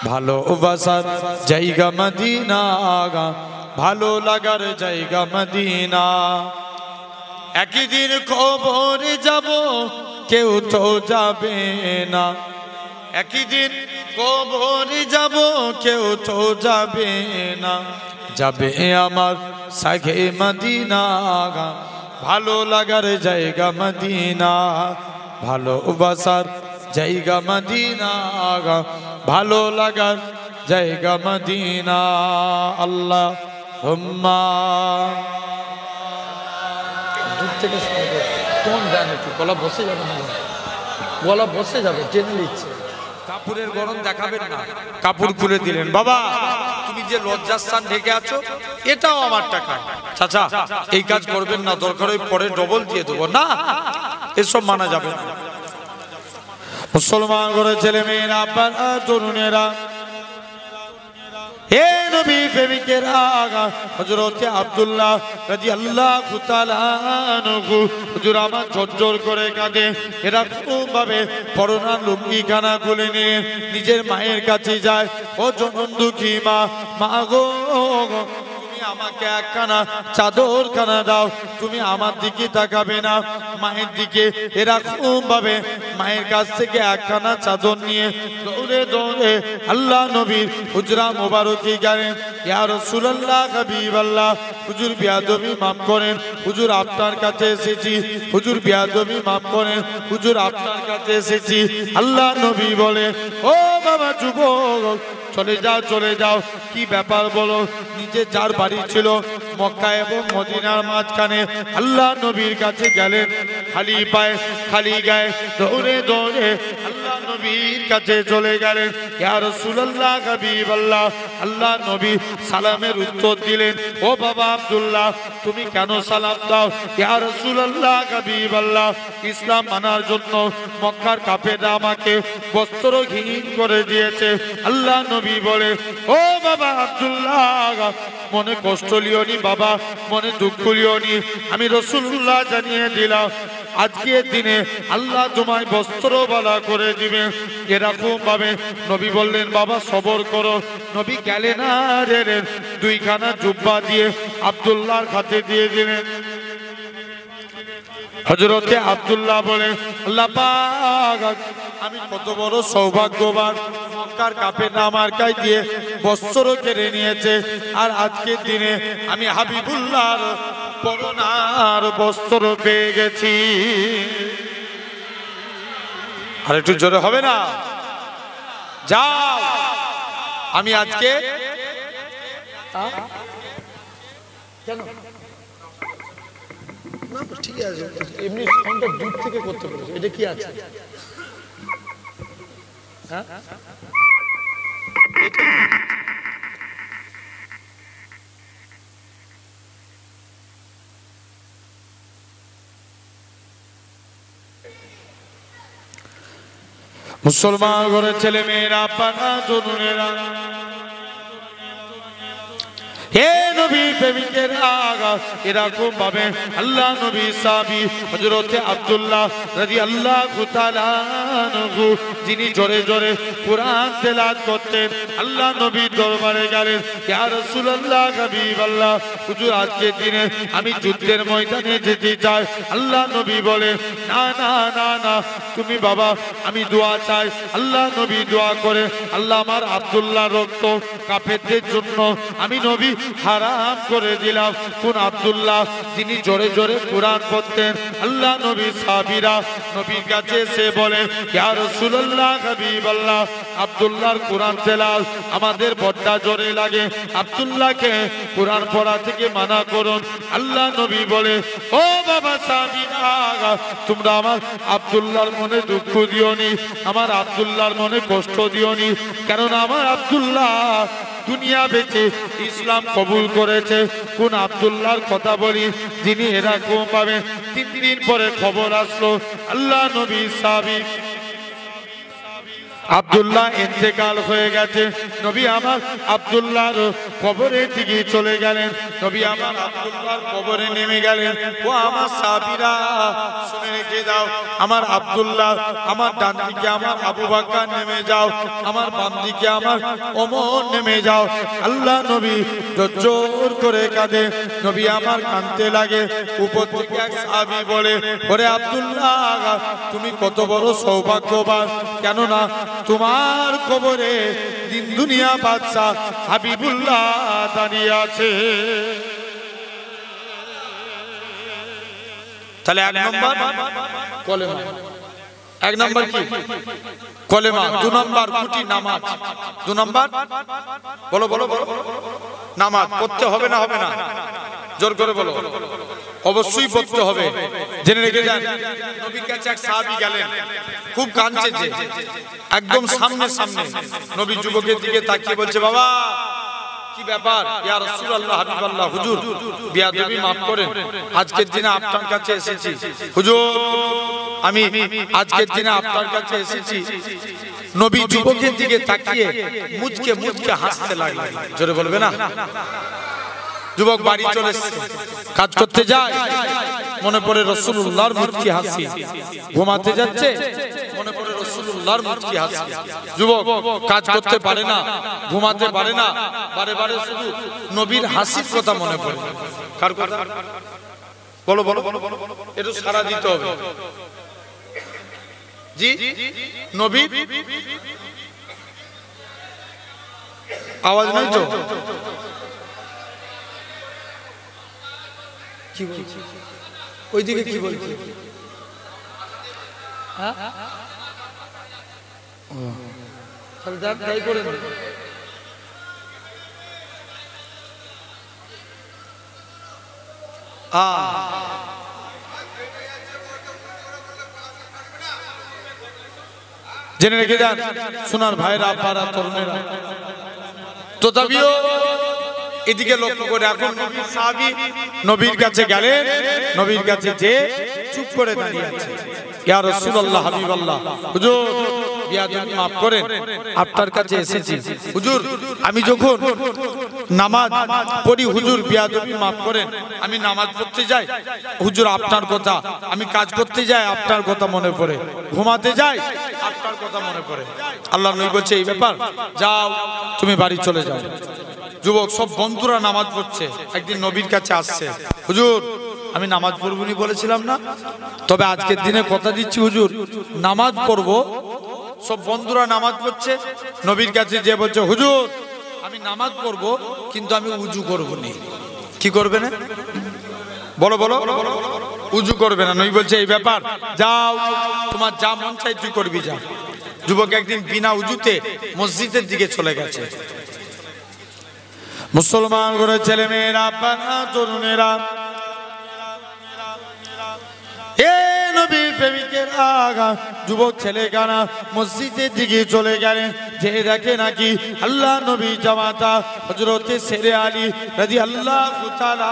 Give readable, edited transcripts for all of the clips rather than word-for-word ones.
ভালোবাসার জায়গা মদিনা, ভালো লাগার জায়গা মদিনা। একই দিন কবরে যাব, কেউ তো যাবে না। একই দিন কবরে যাব, কেউ তো যাবে না। যাবে আমার সাগে মদিনা, ভালো লাগার জায়গা মদিনা। ভালোবাসার জায়গা মদিনা, ভালো লাগার জায়গা মদিনা। আল্লাহ হুম্মা। দূর থেকে কোন গান একটু গলা বসে যাবে না, গলা বসে যাবে, টেনে নিচ্ছে। কাপড়ের গরম দেখাবেন না, কাপড় খুলে দিলেন। বাবা তুমি যে লজ্জাস্থান ঢেকে আছো, এটাও আমার টাকা। চাচা এই কাজ করবেন না, দরকার হয় পরে ডবল দিয়ে দেবো। না, এসব মানা যাবে না। মুসলমান করে ছেলে মেয়েরা, আপনারা তরুণেরা, হে নবী প্রেমিকেরা, হযরত আব্দুল্লাহ রাদিয়াল্লাহু তাআলা আনহু হুজুর আমার ঝরঝর করে কাঁদে। এরকম ভাবে পরনা লুঙ্গি খানা খুলে নিয়ে নিজের মায়ের কাছে যায়। ও জনম দুঃখী মা, মা গো, তুমি আমাকে একখানা চাদর খানা দাও। তুমি আমার দিকে তাকাবে না, মায়ের দিকে। এরকম ভাবে মায়ের কাছ থেকে একখানা চাদর নিয়ে দৌড়ে দৌড়ে আল্লাহ নবীর হুজরা মোবারকে গেলেন। ইয়া রাসূলুল্লাহ, হাবিবাল্লাহ, হুজুর বিয়াদবি মাফ করেন, হুজুর আপনার কাছে এসেছি। হুজুর বিয়াদবি মাফ করেন, হুজুর আপনার কাছে এসেছি। আল্লাহ নবী বলে, ও বাবা যুবক, চলে যাও চলে যাও। কি ব্যাপার বলো? নিজে যার বাড়ি ছিল মক্কা এবং মদিনার মাঝখানে, আল্লাহ নবীর কাছে গেলেন খালি পায়ে খালি গায়ে, দৌড়ে দৌড়ে আল্লাহ নবীর কাছে চলে গেলেন। ইয়া রাসূলুল্লাহ, হাবিবাল্লাহ, আল্লাহ নবী সালামের উত্তর দিলেন। ও বাবা আব্দুল্লাহ, তুমি কেন সালাম দাও? ইয়া রাসূলুল্লাহ, হাবিবাল্লাহ, ইসলাম মানার জন্য মক্কার কাফেররা আমাকে বস্ত্রহীন করে দিয়েছে। আল্লাহ নবী বলে, ও বাবা আব্দুল্লাহ, মনে কষ্ট লিওনি বাবা, মনে দুঃখ লিওনি। আমি রাসূলুল্লাহ জানিয়ে দিলাম, আজকের দিনে আল্লাহ তোমায় বস্ত্রবালা করে দিবে। এরকম ভাবে নবী বললেন, বাবা সবর করো। নবী গেলেন আর এলেন, দুইখানা জুব্বা দিয়ে আব্দুল্লাহর হাতে দিয়ে দিলেন। হযরতে আব্দুল্লাহ বলেন, আল্লাহ পাক, আমি কত বড় সৌভাগ্যবান, মক্কার কাফেররা আমার গায়ে দিয়ে বস্ত্র কেড়ে নিয়েছে, আর আজকের দিনে আমি হাবিবুল্লাহর পরনার বস্ত্র পেয়ে গেছি। আর একটু জোরে হবে না? যাও, আমি আজকে কেন না, ঠিক আছে, এমনি সাউন্ডটা দূর থেকে করতে পারছো। এটা কি আছে? হ্যাঁ, মুসলমান ঘরের ছেলে মেয়েরা, আপনারা তরুণেরা, হে নবী প্রেমিকেরা, এরকম ভাবে আল্লাহ নবী সাহাবী হযরত আব্দুল্লাহ রাদিয়াল্লাহু তাআলা আনহু, যিনি জোরে জোরে কুরআন তেলাওয়াত করতেন, আল্লাহ নবীর দরবারে গেলেন। ইয়া রাসূলুল্লাহ, হাবিবাল্লাহ, হুজুর আজকের দিনে আমি যুদ্ধের ময়দানে যেতে চাই। আল্লাহ নবী বলে, না না না না, তুমি বাবা, আমি দোয়া চাই। আল্লাহ নবী দোয়া করে, আল্লাহ আমার আব্দুল্লাহ রক্ত কাফেরদের জন্য আমি নবী হারাম করে দিলাম। কোন আব্দুল্লাহ? যিনি জোরে জোরে কুরআন পড়তেন। আল্লাহ নবী সাহাবীরা নবীর কাছে এসে বলে, ইয়া রাসূলুল্লাহ, হাবিবাল্লাহ, আব্দুল্লাহর কুরআন তেলাওয়াত আমাদের বড্ড জোরে লাগে, আব্দুল্লাহকে কুরআন পড়া থেকে মানা করুন। আল্লাহ নবী বলে, ও বাবা সাহাবীরা, তোমরা আমার আব্দুল্লাহর মনে দুঃখ দিওনি, আমার আব্দুল্লাহর মনে কষ্ট দিওনি, কারণ আমার আব্দুল্লাহ দুনিয়া বেঁচে ইসলাম কবুল করেছে। কোন আব্দুল্লাহর কথা বলি? যিনি এরকম পাবে 3 দিন পরে খবর আসলো, আল্লাহ নবী সাহাবী, আল্লাহ নবী বলে, ও বাবা সাহাবীরা, তুমি আমার আব্দুল্লাহর মনে দুঃখ দিওনি, আমার আব্দুল্লাহর মনে কষ্ট দিওনি, কারণ আমার আব্দুল্লাহ দুনিয়া বেঁচে ইসলাম কবুল করেছে। কোন আব্দুল্লাহর কথা বলি? যিনি এরকম পাবে 3 দিন পরে খবর আসলো, আল্লাহ নবী সাহাবী আব্দুল্লাহ ইন্তেকাল হয়ে গেছে। নবী আমার আব্দুল্লাহর কবরের দিকে চলে গেলেন। নবী আমার আব্দুল্লাহর কবরে নেমে গেলেন। ও আমার সাহাবীরা শুনে রেখে দাও, আমার আব্দুল্লাহ, আমার ডান দিকে আমার আবু বকর নেমে যাও, আমার বাম দিকে আমার ওমর নেমে যাও। আল্লাহ নবী জোর করে কাঁদে। নবী আমার কাঁদতে লাগে। উপর থেকে এক সাহাবী বলে, ওরে আব্দুল্লাহ, তুমি কত বড় সৌভাগ্যবান, কেননা তোমার কবরে দিন দুনিয়া বাদশা হাবিবুল্লাহ দাঁড়িয়ে আছে। তাহলে এক নম্বর কলেমা, এক নম্বর কি কলেমা, দু নম্বর খুঁটি নামাজ, দু নম্বর বলো বলো বলো নামাজ পড়তে হবে না, হবে না? জোর করে বলো। অবশ্যই পড়তে হবে। জেনে রেখে যান, নবীর কাছে এক সাহাবী গেলেন, খুব কাঁদছে, যে একদম সামনে সামনে। নবী যুবকের দিকে তাকিয়ে বলছে, বাবা কি ব্যাপার? ইয়া রাসূলুল্লাহ, হাবিবাল্লাহ, হুজুর বিয়াদবি মাফ করেন, আজকের দিনে আপনার কাছে এসেছি। হুজুর আমি আজকের দিনে আপনার কাছে এসেছি। নবী যুবকের দিকে তাকিয়ে মুচকে মুচকে হাসতে লাগলেন। জোরে বলবে না? যুবক বাড়ি চলে এসেছে, কাজ করতে যায়, মনে পড়ে রাসূলুল্লাহর মুচকি হাসি। ঘুমাতে যাচ্ছে, মনে পড়ে রাসূলুল্লাহর মুচকি হাসি। যুবক কাজ করতে পারে না, ঘুমাতে পারে না, বারে বারে শুধু নবীর হাসির কথা মনে পড়ে। কার কথা? বলো বলো, একটু সারা দিতে হবে। জি, নবী আওয়াজ নাই তো? কি বলছি? ওইদিকে কি বলছি? হ্যাঁ, তাহলে যাই করে জেনে রেখে যান সোনার ভাইরা, পাড়া তরুণেরা, তথাপিও এদিকে লক্ষ্য করে। এখন নবীর সাহাবী নবীর কাছে গেলেন, নবীর কাছে যে চুপ করে দাঁড়িয়ে আছে। ইয়া রাসূলুল্লাহ, হাবিবাল্লাহ, হুজুর বিয়াদবি মাফ করেন, আপনার কাছে এসেছি। হুজুর আমি যখন নামাজ পড়ি, হুজুর বিয়াদবি মাফ করেন, আমি নামাজ পড়তে যাই, হুজুর আপনার কথা, আমি কাজ করতে যাই, আপনার কথা মনে পড়ে, ঘুমাতে যাই, আপনার কথা মনে পড়ে। আল্লাহ নবী বলছে, এই ব্যাপার, যাও তুমি বাড়ি চলে যাও। যুবক সব বন্ধুরা নামাজ পড়ছে, একদিন নবীর কাছে আসছে, হুজুর আমি নামাজ পড়বনি বলেছিলাম না, তবে আজকের দিনে কথা দিচ্ছি হুজুর নামাজ পড়বো। সব বন্ধুরা নামাজ পড়ছে, নবীর কাছে যে বলছে, হুজুর আমি নামাজ পড়বো, কিন্তু আমি উজু করবো না। কি করবে না? বলো বলো, উজু করবে না। নবী বলছে, এই ব্যাপার, যাও তোমার যা মন চাই তুই করবি, যা। যুবক একদিন বিনা উজুতে মসজিদের দিকে চলে গেছে। মুসলমান করে ছেলে মেয়েরা, তরুণেরা, নবীর প্রেমিকের আগা যুবক ছেলে গানা মসজিদের দিকে চলে গেলেন। যে দেখে নাকি আল্লাহ নবী জামাতা হযরতে শেরে আলী রাদিয়াল্লাহু তাআলা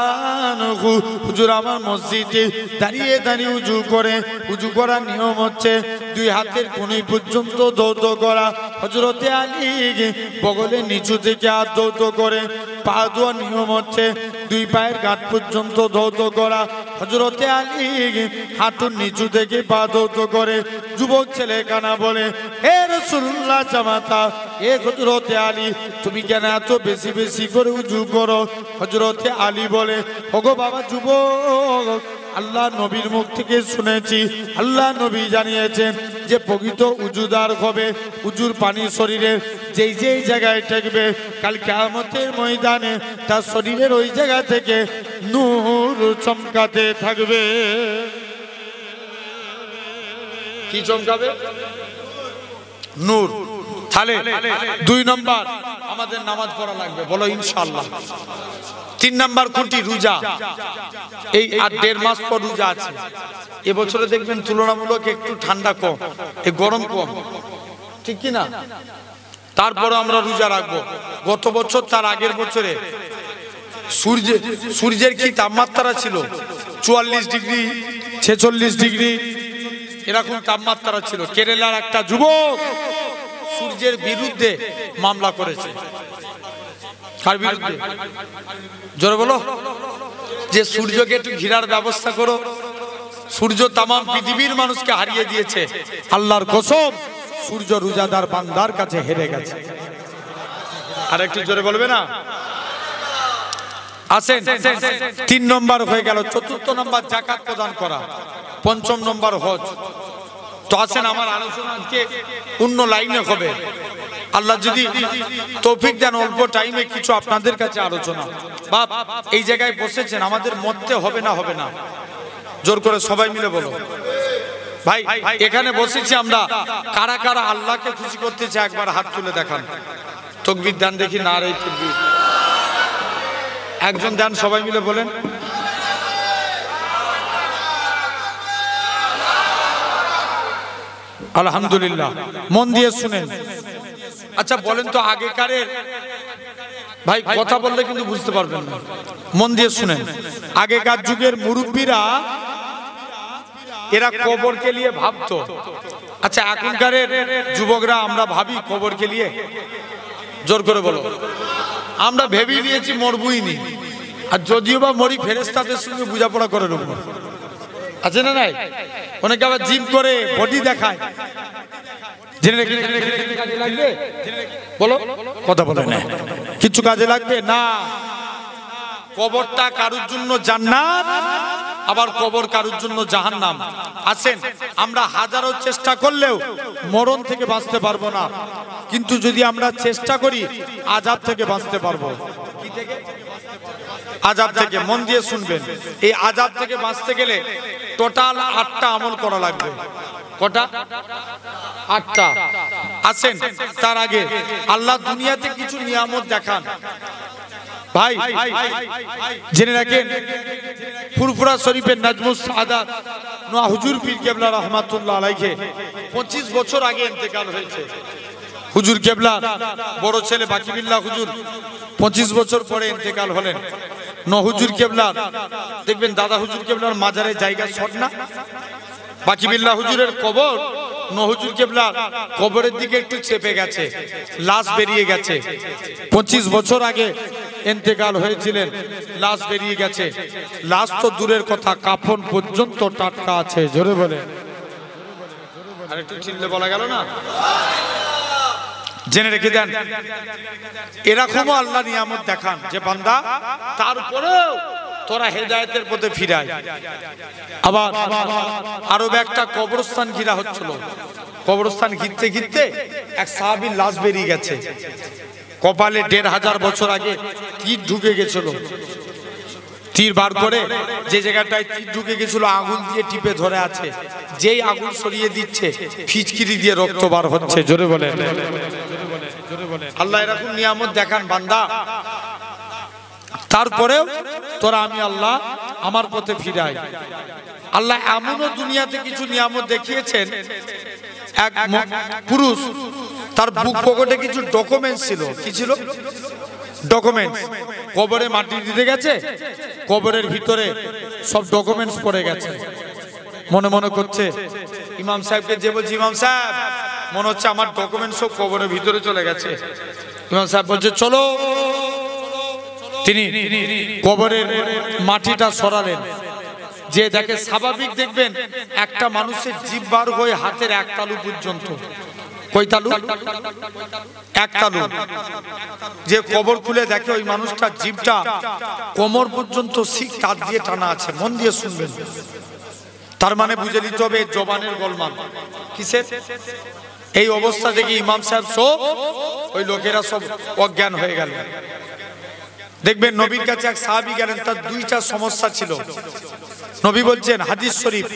আনহু হুজুর আমার মসজিদে দাঁড়িয়ে দাঁড়িয়ে উজু করে। উজু করার নিয়ম হচ্ছে দুই হাতের কনুই পর্যন্ত দৌত করা। হযরতে আলী বগলের নিচু থেকে হাত দৌত করে। পা ধোয়ার নিয়ম হচ্ছে দুই পায়ের গাঁট পর্যন্ত দৌত করা। হযরতে আলী হাঁটুর নিচু থেকে পা দৌত করে। যুবক ছেলে কানা বলে, হে রাসূলুল্লাহ জামাতা, এ হযরতে আলী তুমি কেন এত বেশি বেশি করে উজু করো? হযরতে আলী বলে, ওগো বাবা যুবক, আল্লাহ নবীর মুখ থেকে শুনেছি, আল্লাহ নবী জানিয়েছেন যে প্রকৃত উজুদার হবে উজুর পানি শরীরে যেই যেই জায়গায় ঠেকবে, কাল কিয়ামতের ময়দানে তার শরীরের ওই জায়গা থেকে নূর চমকাতে থাকবে। কি চমকাবে? নূর। তাহলে 2 নম্বর আমাদের নামাজ পড়া লাগবে, বলো ইনশাআল্লাহ। 3 নম্বর খুঁটি রোজা। এই আর 1.5 মাস পর রোজা আছে। এবছরে দেখবেন তুলনামূলক একটু ঠান্ডা কম, এই গরম কম, ঠিক কি না? তারপরে আমরা রোজা রাখবো। গত বছর তার আগের বছরে সূর্যের কি তাপমাত্রা ছিল? 44 ডিগ্রি 46 ডিগ্রি এরকম তাপমাত্রা ছিল। কেরালার একটা যুবক সূর্যের বিরুদ্ধে মামলা করেছে। কার বিরুদ্ধে? জোরে বলো। যে সূর্যকে একটু ঘিরার ব্যবস্থা করো। সূর্য তামাম পৃথিবীর মানুষকে হারিয়ে দিয়েছে। আল্লাহর কসম, সূর্য রোজাদার বান্দার কাছে হেরে গেছে। আর একটু জোরে বলবে না? আসেন, 3 নম্বর হয়ে গেল। 4 নম্বর যাকাত প্রদান করা, 5 নম্বর হজ। তো আসেন, আমার আলোচনা আজকে অন্য লাইনে হবে। আল্লাহ যদি তৌফিক দেন, অল্প টাইমে কিছু আপনাদের কাছে আলোচনা। বাপ, এই জায়গায় বসেছেন, আমাদের মধ্যে হবে না? হবে না? জোর করে সবাই মিলে বলো। ভাই, এখানে বসেছি আমরা, কারা কারা আল্লাহকে খুশি করতে চায় একবার হাত তুলে দেখান। তাকবীর দেন দেখি। না রে তাকবীর। একজন দেন, সবাই মিলে বলেন। আলহামদুলিল্লাহ। মন দিয়ে শুনেন। আচ্ছা বলেন তো, আগেকারের ভাই কথা বললে কিন্তু বুঝতে পারবেন না, মন দিয়ে শুনেন। আগেকার যুগের মুরব্বীরা এরা কবরকে নিয়ে ভাবতো। আচ্ছা এখনকার যুবকরা আমরা ভাবি কবরকে নিয়ে? জোর করে বলো। আমরা ভেবে নিয়েছি মরবই নি, আর যদিও বা মরি ফেরেশতাদের সঙ্গে বোঝাপড়া করে নেব। আছে না নাই? অনেকে আবার জিম করে বডি দেখায়। কাজে লাগবে? বলো, কথা বলে না। কিছু কাজে লাগবে না। কবরটা কারোর জন্য জান্নাত, আবার কবর কারোর জন্য জাহান্নাম। আছেন, আমরা হাজারো চেষ্টা করলেও মরণ থেকে বাঁচতে পারবো না, কিন্তু যদি আমরা চেষ্টা করি আযাব থেকে বাঁচতে পারবো। কি থেকে? আযাব থেকে। মন দিয়ে শুনবেন। এই আযাব থেকে বাঁচতে গেলে টোটাল 8টা আমল করা লাগবে। কটা? 8টা। আছেন, তার আগে আল্লাহ দুনিয়াতে কিছু নিয়ামত দেখান। ভাই জেনে রাখেন, ফুরফুরা শরীফের নাজমুস সাদাত নোয়া হুজুর পীর কেবলা রহমাতুল্লাহ আলাইহি 25 বছর আগে ইন্তেকাল হয়েছে। হুজুর কেবলা বড় ছেলে বাকিবিল্লাহ হুজুর 25 বছর পরে ইন্তেকাল হলেন। নোয়া হুজুর কেবলা দেখবেন, দাদা হুজুর কেবলার মাজারে জায়গা শর্ট না? বাকিবিল্লাহ হুজুরের কবর নোয়া হুজুর কেবলার কবরের দিকে একটু চেপে গেছে, লাশ বেরিয়ে গেছে। 25 বছর আগে ইন্তেকাল হয়েছিলেন, লাশ বেরিয়ে গেছে। লাশ তো দূরের কথা, কাফন পর্যন্ত টাটকা আছে। জোরে বলে। আর একটু চিল্লে বলা গেল না? জেনে রেখে দেন, এরকমও আল্লাহ নিয়ামত দেখান যে বান্দা তারপরেও তোরা হেদায়েতের পথে ফিরায়। আবার আরো একটা কবরস্থান ঘিরা হচ্ছিল। কবরস্থান ঘিরতে ঘিরতে এক সাহাবীর লাশ বেরিয়ে গেছে। কপালে 1500 বছর আগে তীর ঢুকে গেছিল। তীর বার করে যে জায়গাটায় তীর ঢুকে গেছিল আগুন দিয়ে টিপে ধরে আছে। যেই আগুন সরিয়ে দিচ্ছে, ফিচকিরি দিয়ে রক্ত বার হচ্ছে। জোরে বলে। আল্লাহ এরকম নিয়ামত দেখান বান্দা, তারপরেও তোরা আমি আল্লাহ আমার পথে ফিরাই। আল্লাহ এমনও দুনিয়াতে কিছু নিয়ামত দেখিয়েছেন। এক পুরুষ, তার বুক পকেটে কিছু ডকুমেন্টস ছিল। কি ছিল? ডকুমেন্টস। কবরে মাটি দিতে গেছে, কবরের ভিতরে সব ডকুমেন্টস পড়ে গেছে। মনে মনে করছে ইমাম সাহেবকে, যে বলছে ইমাম সাহেব মনে হচ্ছে আমার ডকুমেন্টস সব কবরের ভিতরে চলে গেছে। ইমাম সাহেব বলছে চলো। তিনি কবরের মাটিটা সরালেন। যে দেখে, স্বাভাবিক দেখবেন একটা মানুষের জিভ বার হয়ে হাতের 1 তালু পর্যন্ত। কয় তালু? 1 তালু। যে কবর খুলে দেখে ওই মানুষটার জিভটা কোমর পর্যন্ত শিক তার দিয়ে টানা আছে। মন দিয়ে শুনবেন। তার মানে বুঝে নিতে হবে জবানের গোলমাল। কিসের? এই অবস্থা দেখে ইমাম সাহেব সব ওই লোকেরা সব অজ্ঞান হয়ে গেল। দেখবেন নবীর কাছে এক সাহাবী গেলেন, তার 2টা সমস্যা ছিল। নবী বলছেন হাদিস শরীফ,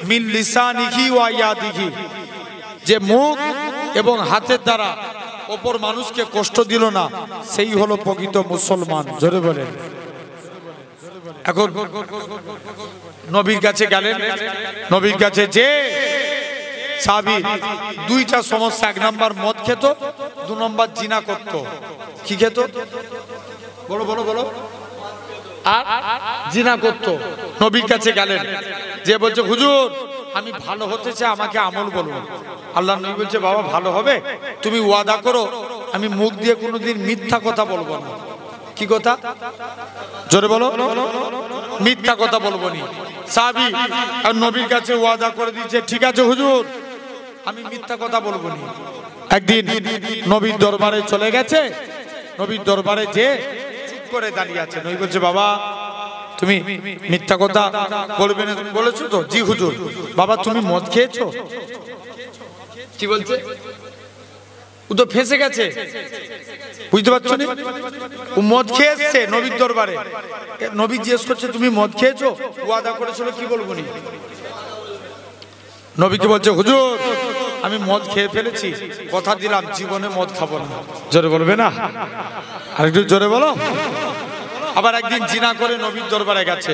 মিন লিসানিহি ওয়া ইয়াদিহি, যে মুখ এবং হাতের দ্বারা অপর মানুষকে কষ্ট দিল না, সেই হলো প্রকৃত মুসলমান। জোরে বলেন। এখন নবীর কাছে গেলেন। নবীর কাছে যে সাহাবী 2টা সমস্যা, 1 নাম্বার মদ খেত, 2 নাম্বার জিনা করত। কি খেত? বলো বলো বলো। আর জিনা করত। নবীর কাছে গেলেন, যে বলছে হুজুর আমি ভালো হতে চাই, আমাকে আমল বলুন। আল্লাহ নবী বলছে বাবা ভালো হবে তুমি ওয়াদা করো আমি মুখ দিয়ে কোনোদিন মিথ্যা কথা বলবো না। কি কথা? জোরে বলো। মিথ্যা কথা বলবো নি। সাহাবী আর নবীর কাছে ওয়াদা করে দিচ্ছে, ঠিক আছে হুজুর আমি মিথ্যা কথা বলবো নি। একদিন নবীর দরবারে চলে গেছে, নবীর দরবারে যে চুপ করে দাঁড়িয়ে আছে। নবী বলছে, বাবা তুমি মিথ্যা কথা বলবে না, তুমি বলেছো তো? জি হুজুর। বাবা তুমি মদ খেয়েছো? কি বলছে? ও তো ফেঁসে গেছে, বুঝতে পারছো না? ও মদ খেয়ে এসছে নবীর দরবারে। নবী জিজ্ঞেস করছে, তুমি মদ খেয়েছো? ওয়াদা করেছিল কি বলবো নি। নবীকে বলছে, হুজুর আমি মদ খেয়ে ফেলেছি, কথা দিলাম জীবনে মদ খাবো না। জোরে বলবে না? আরেকটু জোরে বলো। আবার একদিন জিনা করে নবীর দরবারে গেছে।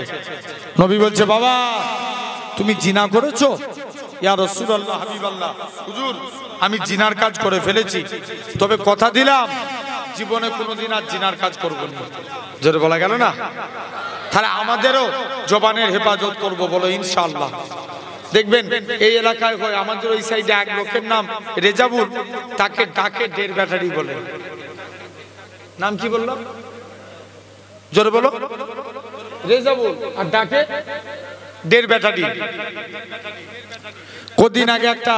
নবী বলছে, বাবা তুমি জিনা করেছো? ইয়া রাসূলুল্লাহ হাবিবাল্লাহ, হুজুর আমি জিনার কাজ করে ফেলেছি, তবে কথা দিলাম জীবনে কোনোদিন আর জিনার কাজ করবো না। জোরে বলা গেল না? তাহলে আমাদেরও জবানের হেফাজত করব, বলো ইনশাআল্লাহ। দেখবেন এই এলাকায় হয়, আমাদের ওই সাইডে এক লোকের নাম রেজাবুল, তাকে ডাকে ডের ব্যাটারি বলে। নাম কি বললাম? জোরে বলো। রেজাবুল, আর ডাকে ডের ব্যাটারি। কদিন আগে একটা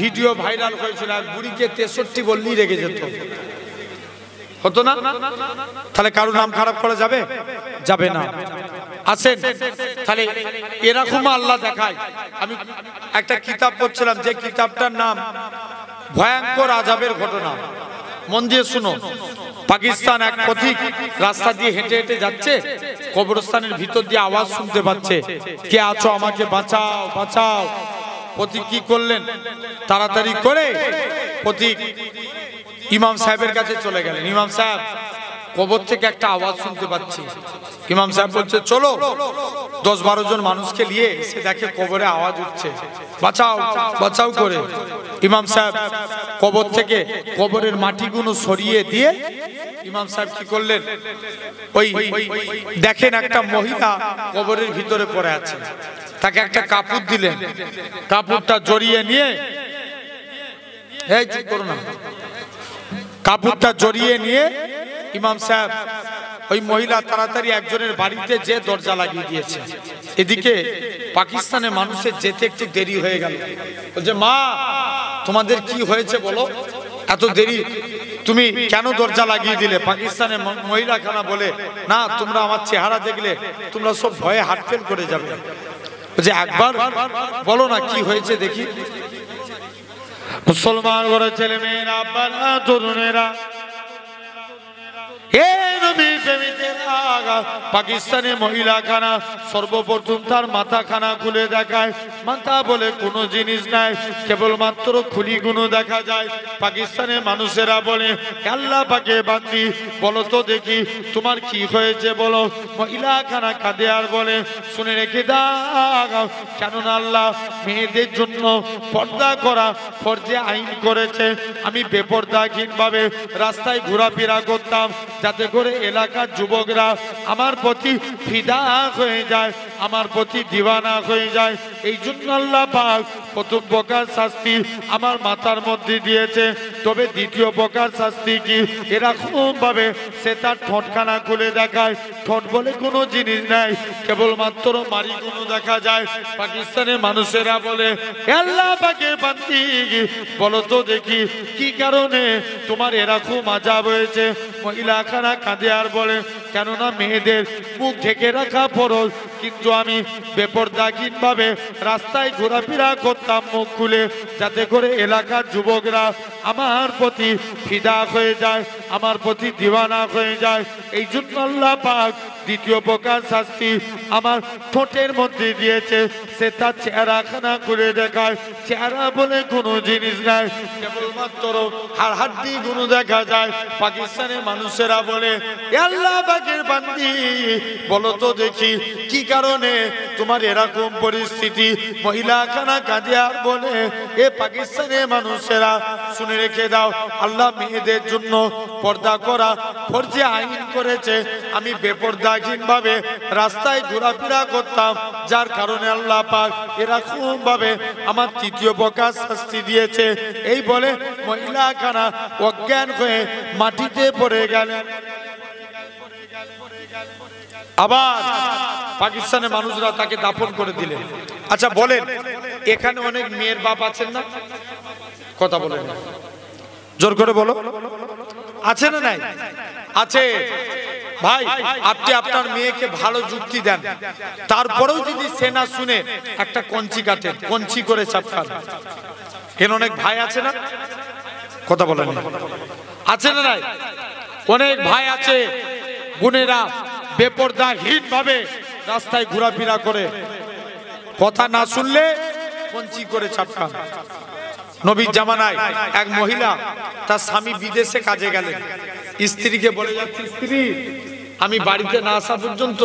ভিডিও ভাইরাল হয়েছিল, এক বুড়িকে 63 বললেই রেগে যেত, হতো না? তাহলে কারো নাম খারাপ করা যাবে? যাবে না। আসেন তাহলে এরকম আল্লাহ দেখায়। আমি একটা কিতাব পড়ছিলাম, যে কিতাবটার নাম ভয়ঙ্কর আযাবের ঘটনা। মন দিয়ে শুনো। পাকিস্তান এক পথিক রাস্তা দিয়ে হেঁটে হেঁটে যাচ্ছে, কবরস্থানের ভিতর দিয়ে আওয়াজ শুনতে পাচ্ছে, কে আছো আমাকে বাঁচাও বাঁচাও। পথিক কি করলেন? তাড়াতাড়ি করে পথিক ইমাম সাহেবের কাছে চলে গেলেন। ইমাম সাহেব, কবর থেকে একটা আওয়াজ শুনতে পাচ্ছি। ইমাম সাহেব বলছে, চলো। 10-12 জন মানুষকে নিয়ে এসে দেখে কবরে আওয়াজ উঠছে, বাঁচাও বাঁচাও করে। ইমাম সাহেব কবর থেকে কবরের মাটিগুলো সরিয়ে দিয়ে ইমাম সাহেব কি করলেন? ওই দেখেন একটা মহিলা কবরের ভিতরে পড়ে আছে, তাকে একটা কাপড় দিলেন। কাপড়টা জড়িয়ে নিয়ে, এই চুপ করো না, কাপড়টা জড়িয়ে নিয়ে ইমাম সাহেব ওই মহিলা তাড়াতাড়ি একজনের বাড়িতে যে দরজা লাগিয়ে দিয়েছে। এদিকে পাকিস্তানের মানুষের যেতে একটু দেরি হয়ে গেল। বলছে, মা তোমাদের কি হয়েছে বলো, এত দেরি, তুমি কেন দরজা লাগিয়ে দিলে? পাকিস্তানের মহিলা খানা বলে, না তোমরা আমার চেহারা দেখলে তোমরা সব ভয়ে হার্ট ফেল করে যাবে। বলছে, একবার বলো না কি হয়েছে দেখি। মুসলমান ঘরের ছেলে মেয়েরা, আব্বারা, তরুণেরা, পাকিস্তানের মহিলা খানা সর্বপ্রথম তার মাথা খানা খুলে দেখায়। মাথা বলে কোনো জিনিস নাই, কেবলমাত্র খুলিগুলো দেখা যায়। পাকিস্তানের মানুষেরা বলে, আল্লাহ পাকে বান্দি বলো তো দেখি তোমার কি হয়েছে বলো। মহিলা খানা কাঁদে আর বলে, শুনে রেখে দাও, কেননা আল্লাহ মেয়েদের জন্য পর্দা করা ফরজে আইন করেছে। আমি বেপরদাহীনভাবে রাস্তায় ঘোরাফেরা করতাম, যাতে করে এলাকার যুবকরা আমার প্রতি ফিদা হয়ে যায়, আমার প্রতি দিওয়ানা হয়ে যায়। এই জন্য আল্লাহ পাক প্রথম প্রকার শাস্তি আমার মাথার মধ্যে দিয়েছে। তবে দ্বিতীয় প্রকার শাস্তি কি? এরকম ভাবে সে তার ঠোঁটখানা খুলে দেখায়। ঠোঁট বলে কোনো জিনিস নাই, কেবলমাত্র মাড়িগুলো দেখা যায়। পাকিস্তানের মানুষেরা বলে, আল্লাহ পাকের বান্দি বলো তো দেখি কি কারণে তোমার এরকম আযাব হয়েছে। মহিলা খানা কাঁদে আর বলে, কেননা মেয়েদের মুখ ঢেকে রাখা ফরজ, কিন্তু আমি বেপরদাহীনভাবে রাস্তায় ঘোরাফেরা করতাম মুখ খুলে, যাতে করে এলাকার যুবকরা আমার প্রতি ফিদা হয়ে যায়, আমার প্রতি দিওয়ানা হয়ে যায়। এই জন্য আল্লাহ পাক দ্বিতীয় প্রকার শাস্তি আমার ঠোঁটের মধ্যে দিয়েছে। সে তার চেহারাখানা খুলে দেখায়। চেহারা বলে কোনো জিনিস নাই, কেবলমাত্র হাড়হাড্ডি গুলো দেখা যায়। পাকিস্তানের মানুষেরা বলে, আল্লাহ পাকের বান্দি বলো তো দেখি কি কারণে তোমার এরকম পরিস্থিতি। মহিলা খানা কাঁদে আর বলে, এ পাকিস্তানের মানুষেরা শুনে রেখে দাও, আল্লাহ মেয়েদের জন্য পর্দা করা ফরজে আইন করেছে। আমি বেপরদাহীনভাবে রাস্তায় ঘোরাফেরা করতাম, যার কারণে আল্লাহ পাক এরকম ভাবে আমার তৃতীয় প্রকার শাস্তি দিয়েছে। এই বলে মহিলা খানা অজ্ঞান হয়ে মাটিতে পড়ে গেলেন। আবার পাকিস্তানের মানুষরা তাকে দাফন করে দিলেন। আচ্ছা বলেন, এখানে অনেক মেয়ের বাপ আছেন না? কথা বলেন, জোর করে বলো, আছে না নাই? আছে। ভাই, আপনি আপনার মেয়েকে ভালো যুক্তি দেন, তারপরেও যদি সে না শুনে একটা কঞ্চি কাটেন, কঞ্চি করে চাপকান। এর অনেক ভাই আছে না? কথা বলেন, আছে না নাই? অনেক ভাই আছে, বোনেরা বেপরদাহীন ভাবে রাস্তায় ঘোরাফেরা করে, কথা না শুনলে কঞ্চি করে চাপকান। নবীর জামানায় এক মহিলা, তার স্বামী বিদেশে কাজে গেলেন, স্ত্রীকে বলে যাচ্ছে, স্ত্রী আমি বাড়িতে না আসা পর্যন্ত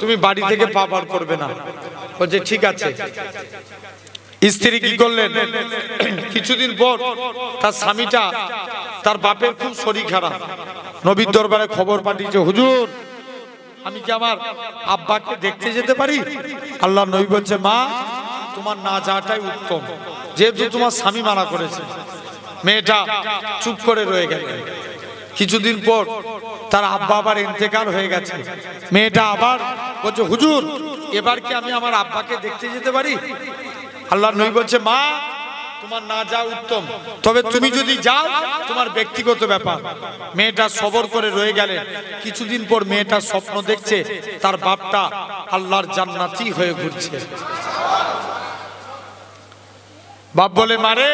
তুমি বাড়ি থেকে পা বার করবে না। বলছে ঠিক আছে। স্ত্রী কি করলেন, কিছুদিন পর তার স্বামীটা, তার বাপের খুব শরীর খারাপ, নবীর দরবারে খবর পাঠিয়েছে, হুজুর আমি কি আমার আব্বাকে দেখতে যেতে পারি? আল্লাহ নবী বলছে, মা তোমার না যাওয়াটাই উত্তম, যেহেতু তোমার স্বামী মানা করেছে। মেয়েটা চুপ করে রয়ে গেল। কিছুদিন পর তার আব্বা আবার ইন্তেকাল হয়ে গেছে। মেয়েটা আবার বলছে, হুজুর এবার কি আমি আমার আব্বাকে দেখতে যেতে পারি? আল্লাহ নবী বলছে, মা তোমার না যাওয়া উত্তম, তবে তুমি যদি যাও তোমার ব্যক্তিগত ব্যাপার। মেয়েটা সবর করে রয়ে গেলে। কিছুদিন পর মেয়েটা স্বপ্ন দেখছে তার বাপটা আল্লাহর জান্নাতি হয়ে ঘুরছে। বাপ বলে, মারে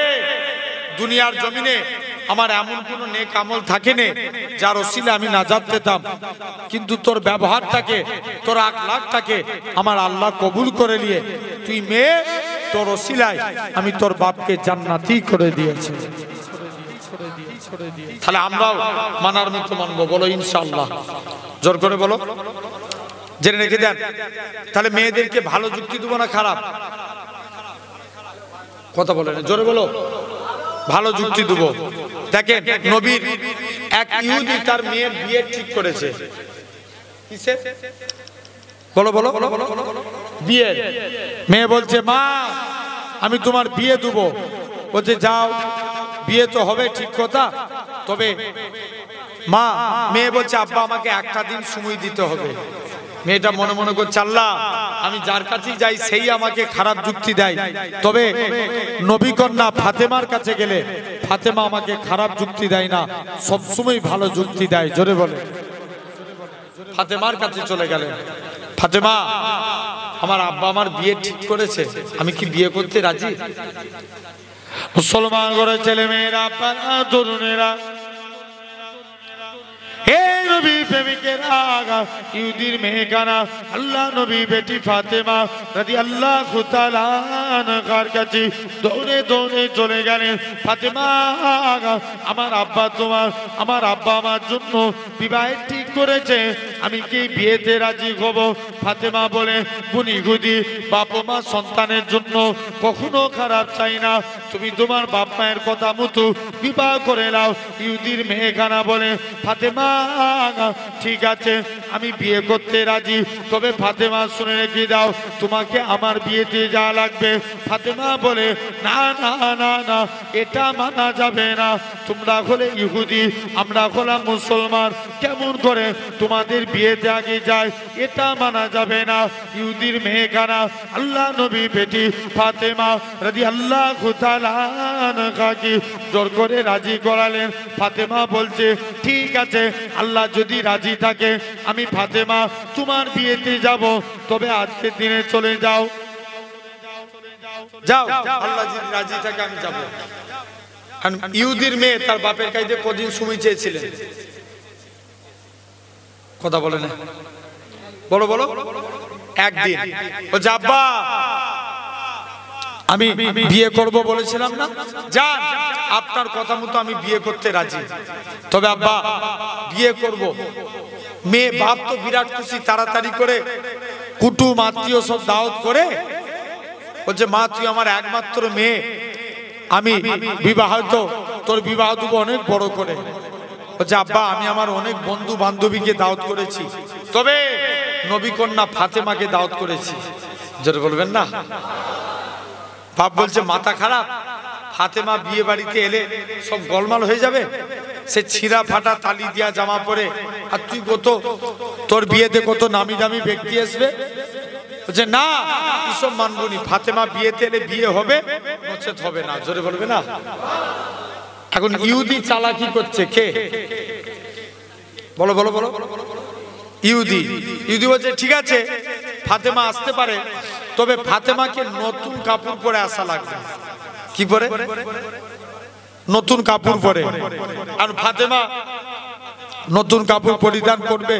দুনিয়ার জমিনে আমার এমন কোন নেক আমল থাকে না যার ওসিলে আমি নাজাত পেতাম, কিন্তু তোর ব্যবহারটাকে, তোর আখলাকটাকে আমার আল্লাহ কবুল করে নিয়ে তুই মেয়ে, তোর ওসিলায় আমি তোর বাপকে জান্নাতি করে দিয়েছি। তাহলে আমরাও মানার মতো মানবো, বলো ইনশাআল্লাহ, জোর করে বলো, জেনে রেখে দেন। তাহলে মেয়েদেরকে ভালো যুক্তি দেবো না খারাপ? কথা বলে না, জোরে বলো, ভালো যুক্তি দেবো। দেখেন, নবীর এক ইহুদি তার মেয়ের বিয়ে ঠিক করেছে। কিসে? বলো বলো, বিয়ে। মেয়ে বলছে, মা আমি তোমার বিয়ে দেবো। বলছে, যাও, বিয়ে তো হবে ঠিক কথা, তবে মা, মেয়ে বলছে, আব্বা আমাকে একটা দিন সময় দিতে হবে। মেয়েটা মনে মনে করছে, আল্লাহ আমি যার কাছেই যাই সেই আমাকে খারাপ যুক্তি দেয়, তবে নবী কন্যা ফাতেমার কাছে গেলে ফাতেমা আমাকে খারাপ যুক্তি দেয় না, সবসময় ভালো যুক্তি দেয়। জোরে বলে। ফাতেমার কাছে চলে গেলেন। ফাতেমা, আমার আব্বা আমার বিয়ে ঠিক করেছে, আমি কি বিয়ে করতে রাজি? মুসলমান ঘরে ছেলে মেয়েরা, তরুণেরা, হে নবী প্রেমিকেরা, ইহুদির মেয়েখানা আল্লাহ নবী বেটি ফাতেমা রাদিয়াল্লাহু তাআলা আনহার কাছে দৌড়ে দৌড়ে চলে গেলেন। ফাতেমা, আমার আব্বা আমার জন্য বিবাহ ঠিক করেছে, আমি কি বিয়েতে রাজি হব? ফাতেমা বলে, বুনি ইহুদি, বাপ মা সন্তানের জন্য কখনো খারাপ চাই না, তুমি তোমার বাপ মায়ের কথা মতো বিবাহ করে নাও। ইহুদির মেয়েখানা বলে, ফাতেমা ঠিক আছে আমি বিয়ে করতে রাজি, তবে ফাতেমা শুনে রেখে দাও তোমাকে আমার বিয়েতে যাওয়া লাগবে। ফাতেমা বলে, না না না না, এটা মানা যাবে না, তোমরা হলে ইহুদি, আমরা হলাম মুসলমান, কেমন করে তোমাদের বিয়েতে আগে যায়, এটা মানা যাবে না। ইহুদির মেয়েখানা আল্লাহ নবী বেটি ফাতেমা রাদিয়াল্লাহু তাআলা আনহাকে জোর করে রাজি করালেন। ফাতেমা বলছে, ঠিক আছে, আল্লাহ যদি রাজি থাকে আমি ফাতেমা তোমার বিয়েতে যাব, তবে আজকের দিনে চলে যাও। যাও, আল্লাহ যদি রাজি থাকে আমি যাব। ইহুদির মেয়ে তার বাপের কাছে কদিন সময় চেয়েছিলেন? কথা বলে না, বলো বলো, একদিন। বলছে, আব্বা আমি বিয়ে করব বলেছিলাম না, যান আপনার কথা মতো আমি বিয়ে করতে রাজি, তবে আব্বা বিয়ে করব। মেয়ে বাপ তো বিরাট খুশি, তাড়াতাড়ি করে কুটুম আত্মীয় সব দাওয়াত করে বলছে, মা তুই আমার একমাত্র মেয়ে, আমি বিবাহিত, তোর বিবাহ দেবো অনেক বড় করে। বলছে, আব্বা আমি আমার অনেক বন্ধু বান্ধবীকে দাওয়াত করেছি, তবে নবী কন্যা ফাতেমাকে দাওয়াত করেছি। যেটা বলবেন না। বাপ বলছে, মাথা খারাপ? ফাতেমা বিয়ে বাড়িতে এলে সব গোলমাল হয়ে যাবে? সে ছিঁড়া ফাটা তালি দিয়া জামা পরে, আর তুই কত তোর বিয়েতে কত নামি দামি ব্যক্তি আসবে। বলছে না, এসব মানবো নি। ফাতেমা বিয়েতে এলে বিয়ে হবে, নচেত হবে না। জোরে বলবে না। এখন ইহুদি চালাকি করছে কে? বলো বলো বলো। ইহুদি বলছে ঠিক আছে ফাতেমা আসতে পারে, তবে ফাতেমাকে নতুন কাপড় পরে আসা লাগবে। কি পরে? নতুন কাপড় পরে। আর ফাতেমা নতুন কাপড় পরিধান করবে।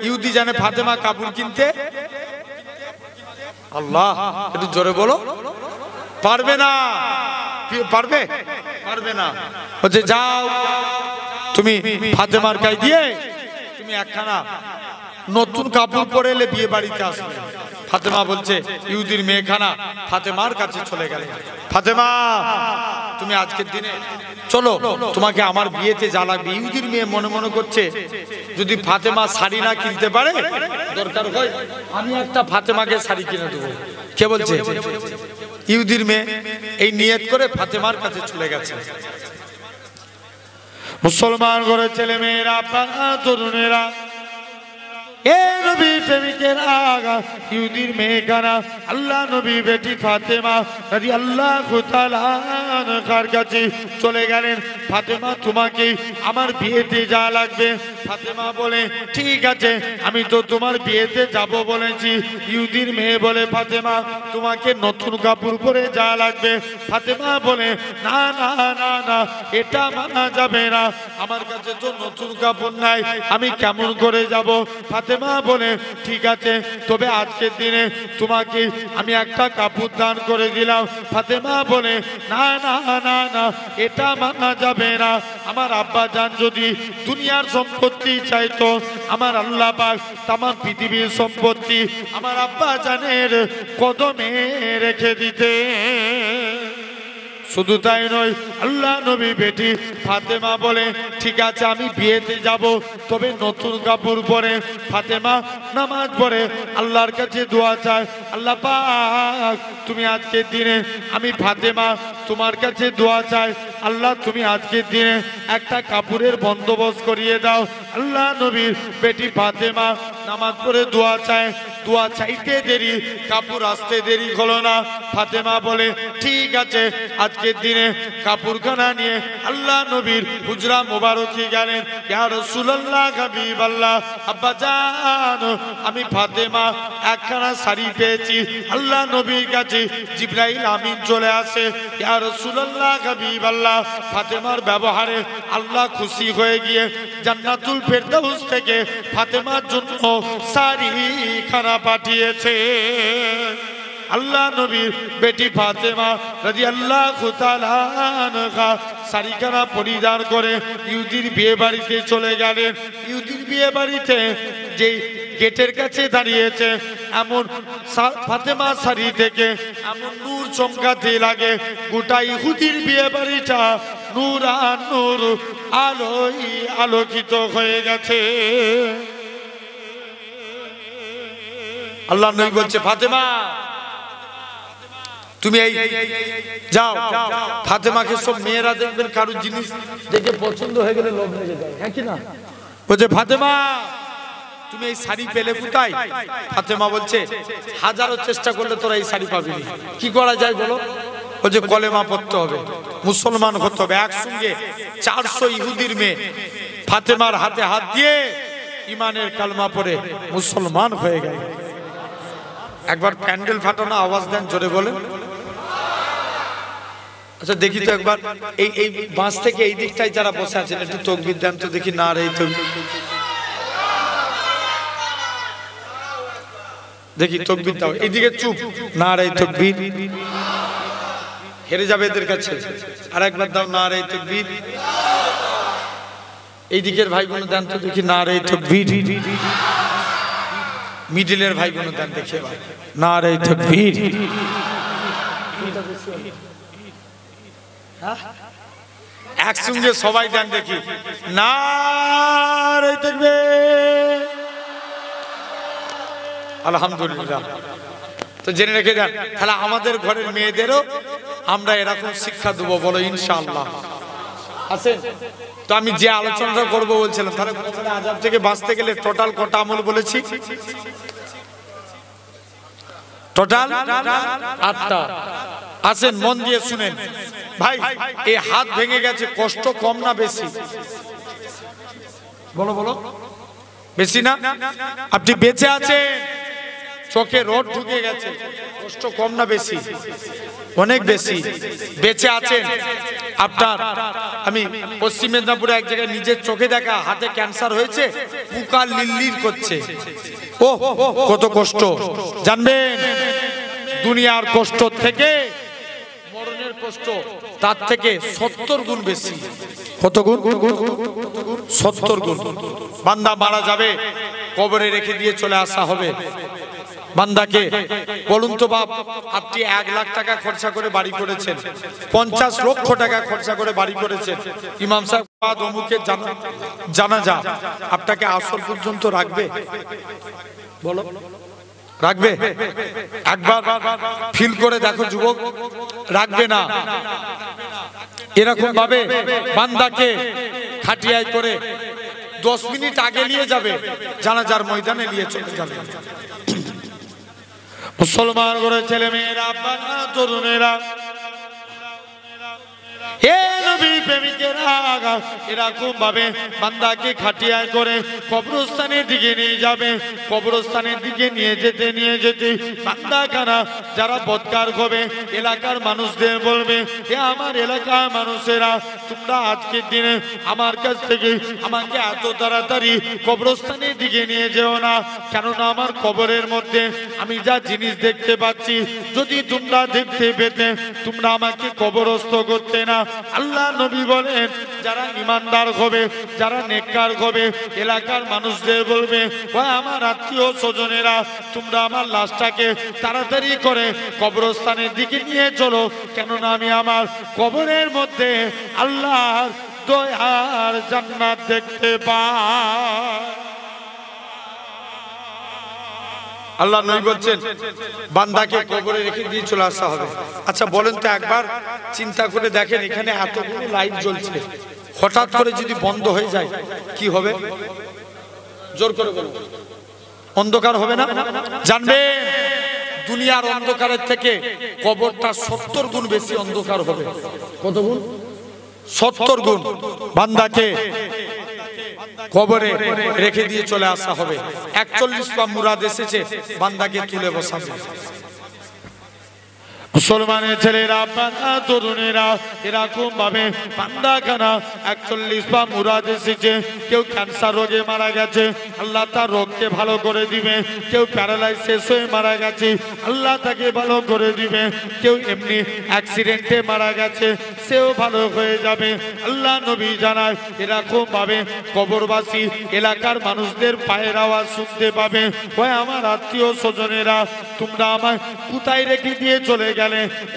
ইহুদি জানে ফাতেমা কাপড় কিনতে আল্লাহ একটু জোরে বলো পারবে না। পারবে? পারবে না। বলছে যাও তুমি ফাতেমার গায়ে দিয়ে তুমি একখানা নতুন কাপড় পরে এলে বিয়ে বাড়িতে আসবে। ফাতেমা বলছে, ইহুদির মেয়েখানা ফাতেমার কাছে চলে গেলে, ফাতেমা তুমি আজকের দিনে চলো, তোমাকে আমার বিয়েতে যা লাগবে। ইহুদির মেয়ে মনে মনে করছে যদি ফাতেমা শাড়ি না কিনতে পারে, দরকার হয় আমি একটা ফাতেমাকে শাড়ি কিনে দেবো। কে বলছে? ইহুদির মেয়ে এই নিয়ত করে ফাতেমার কাছে চলে গেছে। মুসলমান ঘরের ছেলে মেয়েরা, তরুণেরা, এ নবী প্রেমিকেরা, ইহুদির মেয়েখানা আল্লাহ নবী বেটি ফাতেমা রাদিয়াল্লাহু তাআলা আনহার কাছে চলে গেলেন। ফাতেমা তোমাকে আমার বিয়েতে যা লাগবে। ফাতেমা বলে ঠিক আছে, আমি তো তোমার বিয়েতে যাব বলেছি। ইহুদির মেয়ে বলে ফাতেমা তোমাকে নতুন কাপড় পরে যা লাগবে। ফাতেমা বলে না না না না, এটা মানা যাবে না, আমার কাছে তো নতুন কাপড় নাই, আমি কেমন করে যাব। ফাতেমা বলে ঠিক আছে, তবে আজকের দিনে তোমাকে আমি একটা কাপড় দান করে দিলাম। ফাতেমা বলে না না না না, এটা মানা যাবে না, আমার আব্বা জান যদি দুনিয়ার সম্পত্তি চাইতো, আমার আল্লাহ পাক তাম পৃথিবীর সম্পত্তি আমার আব্বা জানের কদমে রেখে দিতে। শুধু তাই নয়, আল্লাহ নবী বেটি ফাতেমা বলে ঠিক আছে আমি বিয়েতে যাব, তবে নতুন কাপড় পরে। ফাতেমা নামাজ পড়ে আল্লাহর কাছে দোয়া চায়, আল্লাহ পাক তুমি আজকের দিনে, আমি ফাতেমা তোমার কাছে দোয়া চাই, আল্লাহ তুমি আজকের দিনে একটা কাপড়ের বন্দোবস্ত করিয়ে দাও। আল্লাহ নবীর বেটি ফাতেমা নামাজ পড়ে দোয়া চায়। দোয়া চাইতে দেরি, কাপড় আসতে দেরি হলো না। ফাতেমা বলে ঠিক আছে, আজকের দিনে কাপড়খানা নিয়ে আল্লাহ নবীর হুজরা মোবারকে গেলেন। ইয়া রাসূলুল্লাহ, হাবিবাল্লাহ, আব্বা জান আমি ফাতেমা একখানা শাড়ি পেয়েছি। আল্লাহ নবীর কাছে জিবরাইল আমিন চলে আসে। ইয়া রাসূলুল্লাহ, হাবিবাল্লাহ, ফাতেমার ব্যবহারে আল্লাহ খুশি হয়ে গিয়ে জান্নাতুল ফেরদাউস থেকে ফাতেমার জন্য শাড়ি খানা পাঠিয়েছে। আল্লাহ নবীর বেটি ফাতেমা রাদিয়াল্লাহু তাআলা আনহা শাড়িখানা পরিধান করে ইহুদির বিয়ে বাড়িতে চলে গেলেন। ইহুদির বিয়ে বাড়িতে যে গেটের কাছে দাঁড়িয়েছে, এমন ফাতেমা শাড়ি থেকে এমন নূর চমকাতে লাগে, গোটা ইহুদির বিয়ে বাড়িটা নূর আর নূর আলোয় আলোকিত হয়ে গেছে। আল্লাহ নবী বলছে ফাতেমা তুমি এই যাও। ফাতেমাকে সব মেয়েরা দেখবেন কারোর জিনিস দেখে পছন্দ হয়ে গেলে লোভ লেগে যায়, হ্যাঁ কি না? বলছে ফাতেমা তুমি এই শাড়ি পেলে কোথায়? ফাতেমা বলছে হাজারো চেষ্টা করলে তোরা এই শাড়ি পাবি না। কি করা যায় বলো? বলছে কলেমা পড়তে হবে, মুসলমান হতে হবে। একসঙ্গে 400 ইহুদির মেয়ে ফাতেমার হাতে হাত দিয়ে ইমানের কালমা পড়ে মুসলমান হয়ে গেল। একবার প্যান্ডেল ফাটানো আওয়াজ দেন, জোরে বলেন। আচ্ছা দেখি তো একবার এই এই বাস থেকে এই দিকটায় যারা বসে আছেন একটু তাকবীর দেন তো দেখি। না রে তাকবীর দেখি, তাকবীর দাও। এইদিকে চুপ, না রে তাকবীর, হেরে যাবে এদের কাছে। আর একবার দাও, না রে তাকবীর। এই দিকের ভাই বোন দেন তো দেখি, না রে তাকবীর। মিডিলের ভাই বোন দেন দেখে, না রে তাকবীর। একসঙ্গে সবাই দেন দেখি, না রে তাকবীর। আলহামদুলিল্লাহ। তো জেনে রেখে দেন, তাহলে আমাদের ঘরের মেয়েদেরও আমরা এরকম শিক্ষা দেবো, বলো ইনশাআল্লাহ। আছেন তো? আমি যে আলোচনাটা করব বলছিলাম, তাহলে আযাব থেকে বাঁচতে গেলে টোটাল কটা আমল বলেছি? টোটাল 8টা। আসেন মন দিয়ে শুনেন ভাই, এই হাত ভেঙে গেছে, কষ্ট কম না বেশি? বলো বলো, বেশি না? আপনি বেঁচে আছেন, চোখে রড ঢুকে গেছে, কষ্ট কম না বেশি? অনেক বেশি। বেঁচে আছেন আপনার, আমি পশ্চিম মেদিনীপুরে এক জায়গায় নিজের চোখে দেখা, হাতে ক্যান্সার হয়েছে, পোকা লিল্লির করছে। ও কত কষ্ট জানবেন? দুনিয়ার কষ্ট থেকে মরণের কষ্ট তার থেকে 70 গুণ বেশি। কত গুণ? 70 গুণ। বান্দা মারা যাবে, কবরে রেখে দিয়ে চলে আসা হবে বান্দাকে। বলুন তো বাপ, আপনি 1 লাখ টাকা খরচা করে বাড়ি করেছেন, 50 লক্ষ টাকা খরচা করে বাড়ি করেছেন, ইমাম সাহেব অমুকের জানাজা, আপনাকে আসর পর্যন্ত রাখবে? বলো, রাখবে? একবার ফিল করে দেখো যুবক, রাখবে না। এরকম ভাবে বান্দাকে খাটিয়ায় করে 10 মিনিট আগে নিয়ে যাবে, জানাজার ময়দানে নিয়ে চলে যাবে। মুসলমান করে ছেলে মেয়েরা, বাবা তরুণেরা, হে নবী প্রেমিকেরা, এরকম ভাবে বান্দাকে খাটিয়ায় করে কবরস্থানের দিকে নিয়ে যাবে। কবরস্থানের দিকে নিয়ে যেতে বান্দা খানা যারা বদকার হবে, এলাকার মানুষদের বলবে, হে আমার এলাকার মানুষেরা, তোমরা আজকের দিনে আমার কাছ থেকে আমাকে এত তাড়াতাড়ি কবরস্থানের দিকে নিয়ে যেও না, কেননা আমার কবরের মধ্যে আমি যা জিনিস দেখতে পাচ্ছি, যদি তোমরা দেখতে পেতে তোমরা আমাকে কবরস্থ করতে না। আল্লাহ নবী বলেন, যারা ইমানদার হবে, যারা নেককার হবে, এলাকার মানুষদের বলবে, ও আমার আত্মীয় স্বজনেরা, তোমরা আমার লাশটাকে তাড়াতাড়ি করে কবরস্থানের দিকে নিয়ে চলো, কেননা আমি আমার কবরের মধ্যে আল্লাহর দয়ার জান্নাত দেখতে পাই। আল্লাহ নবী বলছেন বান্দাকে কবরে রেখে দিয়ে চলে আসা হবে। আচ্ছা বলেন তো, একবার চিন্তা করে দেখেন, এখানে এতগুলো লাইট জ্বলছে, হঠাৎ করে যদি বন্ধ হয়ে যায় কি হবে? জোর করে বলুন, অন্ধকার হবে না? জানবেন দুনিয়ার অন্ধকারের থেকে কবরটা 70 গুণ বেশি অন্ধকার হবে। কত গুণ? 70 গুণ। বান্দাকে কবরে রেখে দিয়ে চলে আসা হবে। 41 পা মুরাদ এসেছে, বান্দাকে তুলে বসাবে। মুসলমানের ছেলেরা, বান্দা তরুণেরা, এরকম ভাবে বান্দাখানা 41 পা মুরাদ এসেছে। কেউ ক্যান্সার রোগে মারা গেছে, আল্লাহ তার রোগকে ভালো করে দিবে। কেউ প্যারালাইসিস হয়ে মারা গেছে, আল্লাহ তাকে ভালো করে দিবে। কেউ এমনি অ্যাক্সিডেন্টে মারা গেছে, সেও ভালো হয়ে যাবে। আল্লাহ নবী জানায়, এরকম ভাবে কবরবাসী এলাকার মানুষদের পায়ের আওয়াজ শুনতে পাবে, ওই আমার আত্মীয় স্বজনেরা, তোমরা আমায় কোথায় রেখে দিয়ে চলে গেলে?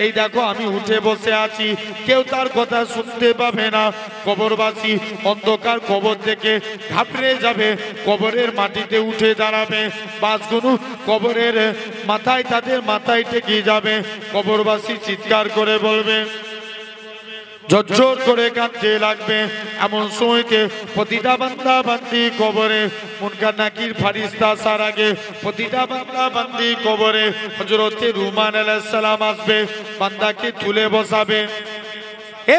এই দেখো আমি উঠে বসে আছি, কেউ তার কথা শুনতে পাবে না। কবরবাসী অন্ধকার কবর থেকে ঘাবড়ে যাবে, কবরের মাটিতে উঠে দাঁড়াবে, বাসগুলো কবরের মাথায় তাদের মাথায় টেকে যাবে। কবরবাসী চিৎকার করে বলবে, ঝরঝর করে কাঁদতে লাগবে। এমন সময়তে প্রতিটা বান্দা বান্দি কবরে, মুনকার নাকির ফারিস্তা আসার আগে প্রতিটা বান্দা বান্দি কবরে হযরতে রুমান আলাইহিস সালাম আসবে, বান্দাকে তুলে বসাবে।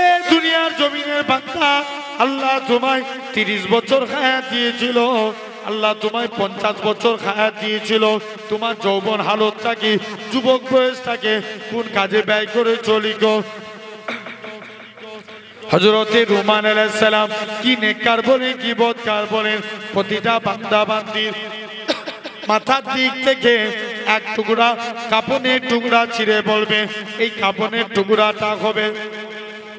এ দুনিয়ার জমিনের বান্দা, আল্লাহ তোমায় 30 বছর হায়াত দিয়েছিল, আল্লাহ তোমায় 50 বছর হায়াত দিয়েছিল। তোমার যৌবন হালতটাকে, যুবক বয়সটাকে কোন কাজে ব্যয় করে চলি গো? হযরতে রুমান আলাইহিস সালাম কি নেককার বলেন, কি বদকার বলেন, প্রতিটা বান্দা বান্দির মাথার দিক থেকে এক টুকরা কাপনের টুকরা ছিঁড়ে বলবে, এই কাপনের টুকরাটা হবে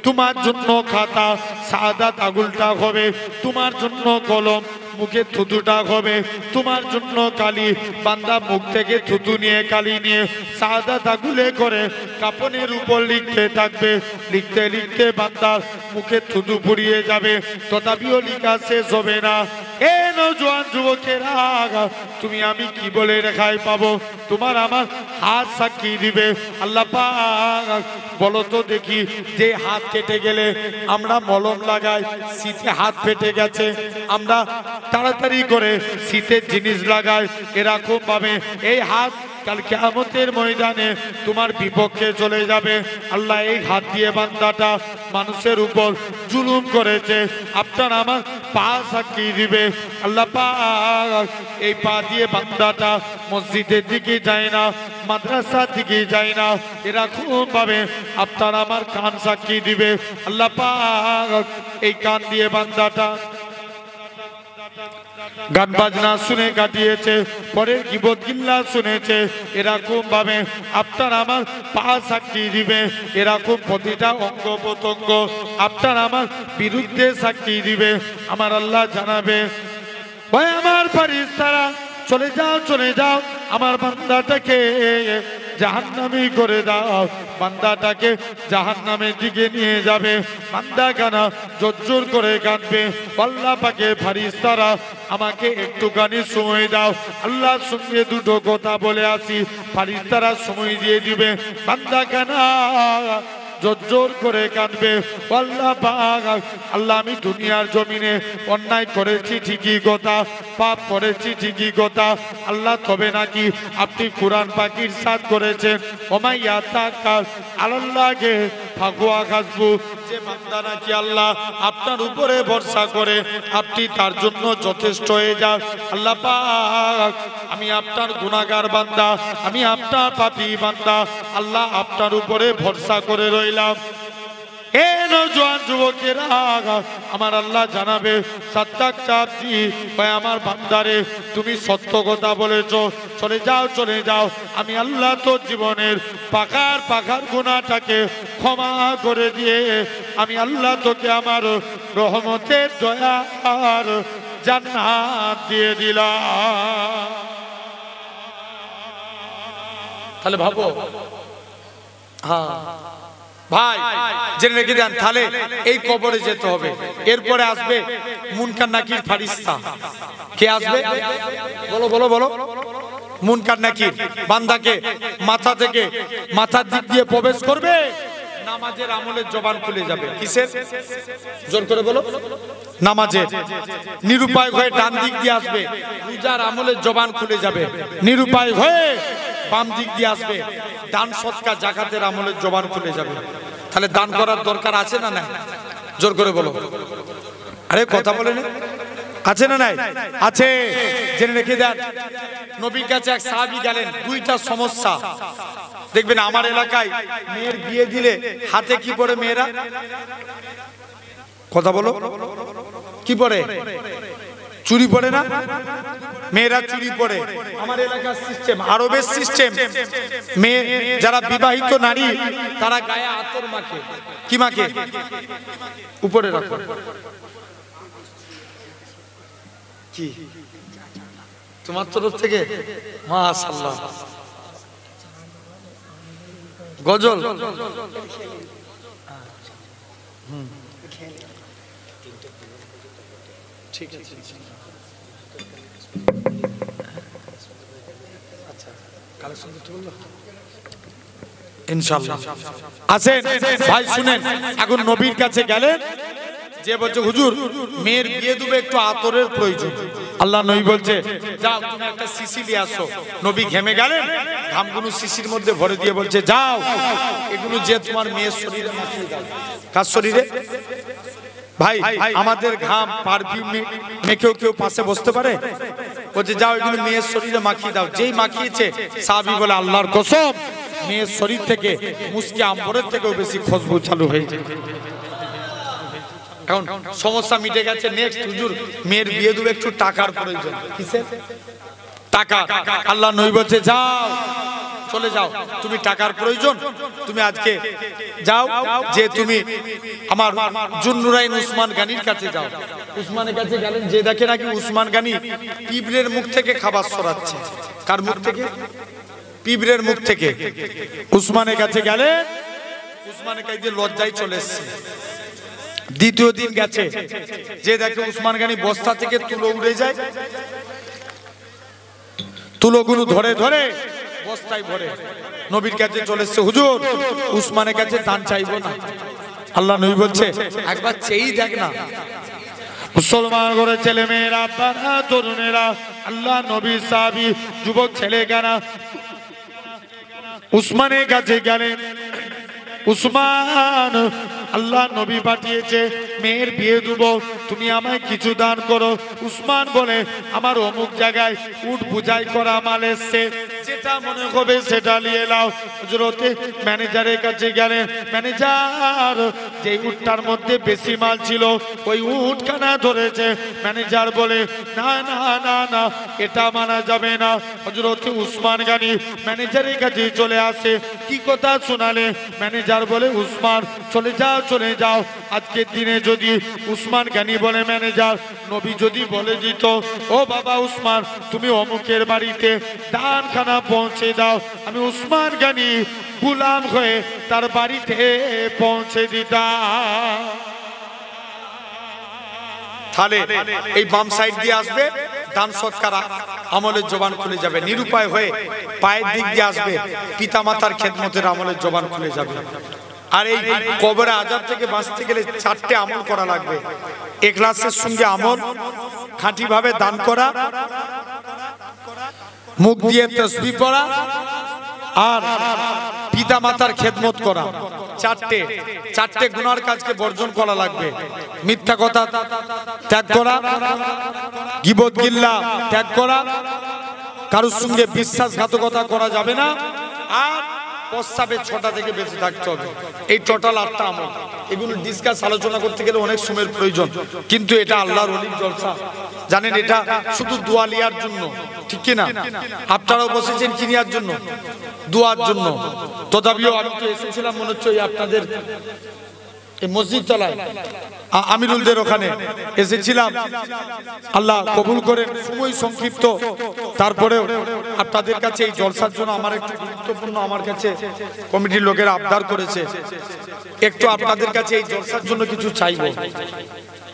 তোমার জন্য খাতা, সাদাত আগুলটা হবে তোমার জন্য কলম, মুখে থুতুটা হবে তোমার জন্য কালি। বান্দা মুখ থেকে থুতু নিয়ে কালি নিয়ে সাদাত আগুলে করে কাপনের উপর লিখতে থাকবে। লিখতে লিখতে বান্দার মুখে থুতু পুড়িয়ে যাবে, তথাপিও লিখা শেষ হবে না। এ নওজোয়ান যুবকেরা, তুমি আমি কি বলে রেখাই পাবো? তোমার আমার হাত সাক্ষী দিবে। আল্লাহ পাক বলো তো দেখি, যে হাত কেটে গেলে আমরা মলম লাগাই, শীতে হাত ফেটে গেছে আমরা তাড়াতাড়ি করে শীতের জিনিস লাগাই, এরকম ভাবে এই হাত কাল কিয়ামতের ময়দানে তোমার বিপক্ষে চলে যাবে। আল্লাহ এই হাত দিয়ে বান্দাটা মানুষের উপর জুলুম করেছে, আপনার আমার পা সাক্ষী দিবে। আল্লাহ পাক এই পা দিয়ে বান্দাটা মসজিদের দিকে যায় না, মাদ্রাসার দিকে যায় না, এরকম ভাবে আপনার আমার কান সাক্ষী দিবে। আল্লাহ পাক এই কান দিয়ে বান্দাটা গান বাজনা শুনে কাটিয়েছে, পরের গীবত গিল্লা শুনেছে, এরকম ভাবে আপনার আমার পা সাক্ষী দিবে। এরকম প্রতিটা অঙ্গ প্রত্যঙ্গ আপনার আমার বিরুদ্ধে সাক্ষী দিবে। আমার আল্লাহ জানাবে, ভাই আমার ফেরেশতারা চলে যাও, চলে যাও, আমার বান্দাটাকে জাহান্নামী করে দাও। বান্দাটাকে জাহান্নামের দিকে নিয়ে যাবে। বান্দা কানা জোর করে কাঁদবে, আল্লাহ পাকে ফেরেশতারা আমাকে একটুখানি সময় দাও, আল্লাহর সঙ্গে দুটো কথা বলে আসি। ফেরেশতারা সময় দিয়ে দিবে। বান্দা কানা জোর করে কাঁদবে, আল্লাহ পাক, আল্লাহ আমি দুনিয়ার জমিনে অন্যায় করেছি ঠিকই কথা, পাপ করেছি ঠিকই কথা আল্লাহ, তবে নাকি আপনি কোরআন পাকের সাথ করেছেন, ওমাইয়া তাকাল আল্লাহকে ফাকুয়া খাসবু, যে বান্দা নাকি আল্লাহ আপনার উপরে ভরসা করে আপনি তার জন্য যথেষ্ট হয়ে যান। আল্লাহ পাক আমি আপনার গুনাহগার বান্দা, আমি আপনার পাপী বান্দা, আল্লাহ আপনার উপরে ভরসা করে রইলাম। এ নওজোয়ান যুবকেরা, আমার আল্লাহ জানাবে, সাত্তাক চাঁদজি ভাই আমার বান্দারে তুমি সত্য কথা বলেছো, চলে যাও, চলে যাও, আমি আল্লাহ তোর জীবনের পাখার গুনাহটাকে ক্ষমা করে দিয়ে আমি আল্লাহ তোকে আমার রহমতের দয়া আর জান্নাত দিয়ে দিলাম। তাহলে ভাবো, হ্যাঁ ভাই জেনে রেখে দেন, তাহলে এই কবরে যেতে হবে। এরপরে আসবে মুনকার নাকির ফেরেশতা। কে আসবে? বলো বলো বলো। মুনকার নাকির বান্দাকে মাথার দিক দিয়ে প্রবেশ করবে, নামাজের আমলের জবান খুলে যাবে। কিসের? জোর করে বলো। নামাজের। নিরুপায় হয়ে ডান দিক দিয়ে আসবে, রোজার আমলের জবান খুলে যাবে। নিরুপায় হয়ে বাম দিক দিয়ে আসবে, দান সদকা জাকাতের আমলের জবান খুলে যাবে। তাহলে দান করার দরকার আছে না নাই? জোর করে বলো। আরে কথা বলে না, আছে না নাই? আছে। জেনে রেখে দেন, নবীর কাছে এক সাহাবী গেলেন, দুইটা সমস্যা। দেখবেন আমার এলাকায় মেয়ের বিয়ে দিলে হাতে কি পরে মেয়েরা? কথা বলো। কি পরে? চুরি পরে না? মেয়েরা চুরি পরে। আমার এলাকার সিস্টেম, আরবের সিস্টেম, মেয়ে যারা বিবাহিত নারী তারা গায়ে আতর মাখে। কি মাখে? উপরে রাখো। কি তোমার তরফ থেকে? মাশাআল্লাহ। গজল। ঠিক আছে, ইনশাআল্লাহ। আছেন ভাই, শুনেন, এখন নবীর কাছে গেলেন, যে বলছে হুজুর মেয়ের বিয়ে দেবে, একটু আতরের প্রয়োজন। আল্লাহ নবী বলছে যাও তুমি একটা শিশি নিয়ে আসো। নবী ঘেমে গেলেন, ঘামগুলো শিশির মধ্যে ভরে দিয়ে বলছে যাও এগুলো যে তোমার মেয়ের শরীরে মাখিয়ে দাও। কার শরীরে? ভাই আমাদের ঘাম পারফিউম মেখেও কেউ পাশে বসতে পারে? বলছে যাও এগুলো মেয়ের শরীরে মাখিয়ে দাও। যেই মাখিয়েছে সাহাবী বলে আল্লাহর কসম, মেয়ের শরীর থেকে মুস্কি আম্বরের থেকেও বেশি খুশবু চালু হয়ে যায়। এখন সমস্যা মিটে গেছে। নেক্সট হুজুর মেয়ের বিয়ে দেবে, একটু টাকার প্রয়োজন। কিসের? টাকা। আল্লাহ নবী বলছে যাও চলে যাও, তুমি টাকার প্রয়োজন, তুমি আজকে যাও, যে তুমি আমার জুন্নুরাইন উসমান গানির কাছে যাও। উসমানের কাছে গেলেন, যে দেখে নাকি উসমান গানি পিঁপড়ের মুখ থেকে খাবার সরাচ্ছে। কার মুখ থেকে? পিঁপড়ের মুখ থেকে। উসমানের কাছে গেলে উসমানের কাছে লজ্জায় চলে এসছে। দ্বিতীয় দিন গেছে, যে দেখে উসমান গনি বস্তা থেকে তুলো উড়ে যায়, তুলোগুলো ধরে ধরে বস্তায় ভরে নবীর কাছে চলে এসছে, হুজুর উসমানের কাছে দান চাইবো না। আল্লাহ নবী বলছে একবার চেয়েই দেখ না। মুসলমান করে ছেলে মেয়েরা, তরুণেরা, আল্লাহ নবী সাহাবী যুবক ছেলে গানা উসমানের কাছে গেলেন। উসমান, আল্লাহ নবী পাঠিয়েছে মেয়ের বিয়ে দেবো, তুমি আমায় কিছু দান করো। উসমান বলে আমার অমুক জায়গায় উট বুঝাই করা মাল এসছে, যেটা মনে হবে সেটা নিয়ে নাও। হযরতে ম্যানেজারের কাছে গেলেন। ম্যানেজার, যে উটটার মধ্যে বেশি মাল ছিল ওই উটখানা ধরেছে। ম্যানেজার বলে না না না না, এটা মানা যাবে না। হযরতে উসমান গনি ম্যানেজারের কাছে চলে আসে। কি কথা শোনালে? ম্যানেজার বলে উসমান চলে যাও চলে যাও। আজকের দিনে যদি উসমান গনি বলে ম্যানেজার, নবী যদি বলে দিত ও বাবা উসমান তুমি অমুকের বাড়িতে দানখানা পৌঁছে দাও, আমি উসমান গনি গোলাম হয়ে তার বাড়িতে পৌঁছে দিতাম। তাহলে এই বাম সাইড দিয়ে আসবে, দান সৎকার আমলের জবান খুলে যাবে। নিরুপায় হয়ে পায়ের দিক দিয়ে আসবে, পিতা মাতার খেদমতের আমলের জবান খুলে যাবে। আর এই কবরে আযাব থেকে বাঁচতে গেলে 4টে আমল করা লাগবে। ইখলাসের সঙ্গে আমল, খাঁটি ভাবে দান করা, মুখ দিয়ে তাসবিহ পড়া, আর পিতা মাতার খেদমত করা। চারটে গুনার কাজকে বর্জন করা লাগবে। মিথ্যা কথা ত্যাগ করা, গীবত গিল্লা ত্যাগ করা, কারোর সঙ্গে বিশ্বাসঘাতকতা করা যাবে না, আর প্রস্তাবের 6টা থেকে বেঁচে থাকতে হবে। এই টোটাল 8টা আমল। এগুলো ডিসকাস আলোচনা করতে গেলে অনেক সময়ের প্রয়োজন, কিন্তু এটা আল্লাহর ওলির জলসা। জানেন এটা শুধু দোয়া লিয়ার জন্য, ঠিক কি না? আপনারাও বসেছেন কি নেওয়ার জন্য? দোয়ার জন্য। তথাপিও আমি তো এসেছিলাম মনে হচ্ছে আপনাদের এই মসজিদ তলায় আমিরুলদের ওখানে এসেছিলাম। আল্লাহ কবুল করেন। সময় সংক্ষিপ্ত, তারপরেও আপনাদের কাছে এই জলসার জন্য আমার একটু গুরুত্বপূর্ণ, আমার কাছে কমিটির লোকেরা আবদার করেছে, একটু আপনাদের কাছে এই জলসার জন্য কিছু চাইবো,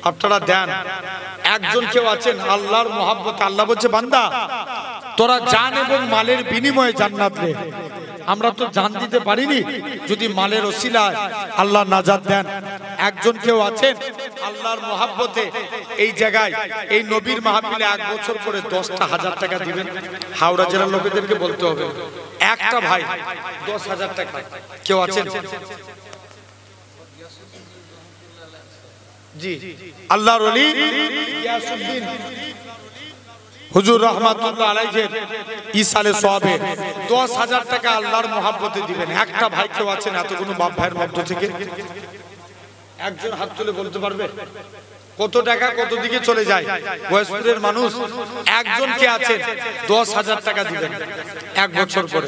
আপনারা দেন। একজন কেউ আছেন আল্লাহর মহাব্বতে, আল্লাহ বলছে বান্দা তোরা জান এবং মালের বিনিময়ে জান্নাত নে। আমরা তো জান দিতে পারিনি, যদি মালের ওসিলায় আল্লাহ নাজাত দেন। একজন কেউ আছেন আল্লাহর মহাব্বতে এই জায়গায় এই নবীর মাহফিলে 1 বছর পরে 10,000 টাকা দিবেন। হাওড়া জেলার লোকেদেরকে বলতে হবে, একটা ভাই 10,000 টাকা। কেউ আছেন? জি, আল্লাহর ওলি গিয়াসউদ্দিন হুজুর রহমাতুল্লাহ আলাইহির ইসালে সওয়াবে 10,000 টাকা আল্লাহর মহব্বতে দিবেন। একটা ভাই কেউ আছেন এতগুলো বাপ ভাইয়ের মধ্য থেকে? একজন হাত তুলে বলতে পারবে কত টাকা কত দিকে চলে যায়? বয়সপুরের মানুষ একজন কে আছেন 10,000 টাকা দিবেন 1 বছর পরে?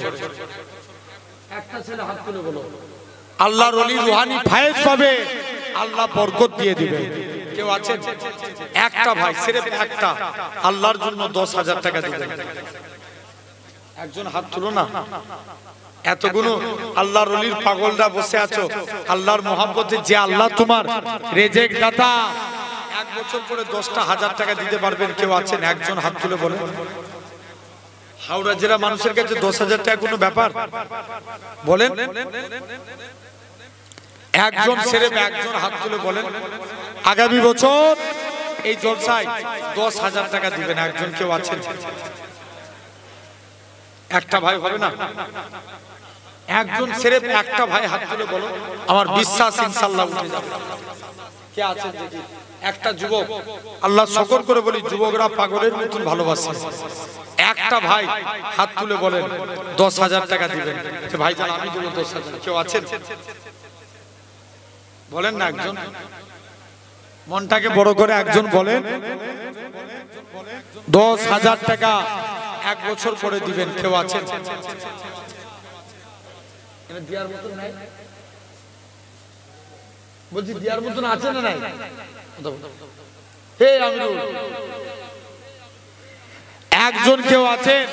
একটা ছেলে হাত তুলে বলো। আল্লাহর ওলি রুহানি ফায়েজ পাবে, আল্লাহ বরকত দিয়ে দিবে। কেউ আছেন? একটা ভাই, সির্ফ একটা, আল্লাহর জন্য 10,000 টাকা দিবেন। একজন হাত তুলো না। এতগুলো আল্লাহর ওলির পাগলরা বসে আছো, আল্লাহর মহব্বতে যে আল্লাহ তোমার রেজেক দাতা, 1 বছর পরে 10,000 টাকা দিতে পারবেন? কেউ আছেন? একজন হাত তুলে বলেন। হাওড়া জেলা মানুষের কাছে 10,000 টাকা কোনো ব্যাপার? বলেন একজন, সির্ফ একজন হাত তুলে বলেন। আগামী বছর এই জলসায় 10,000 টাকা দিবেন। একজন কেউ আছেন? একটা ভাই হবে না? একজন, সির্ফ একটা ভাই হাত তুলে বলো। আমার বিশ্বাস ইনশাআল্লাহ উঠে যাবে। কে আছেন দেখি? একটা যুবক, আল্লাহ শকর করে বলি যুবকরা পাগলের মতন ভালোবাসে। একটা ভাই হাত তুলে বলেন 10,000 টাকা দিবেন। ভাই জান আমি দেবো 10,000। কেউ আছেন? বলেন না একজন, মনটাকে বড় করে একজন বলেন 10,000 টাকা 1 বছর পরে দিবেন। কেউ আছেন? দিয়ার মতন নাই? বলছি দিয়ার মতন আছে না নাই? হে আমিরুল, একজন কেউ আছেন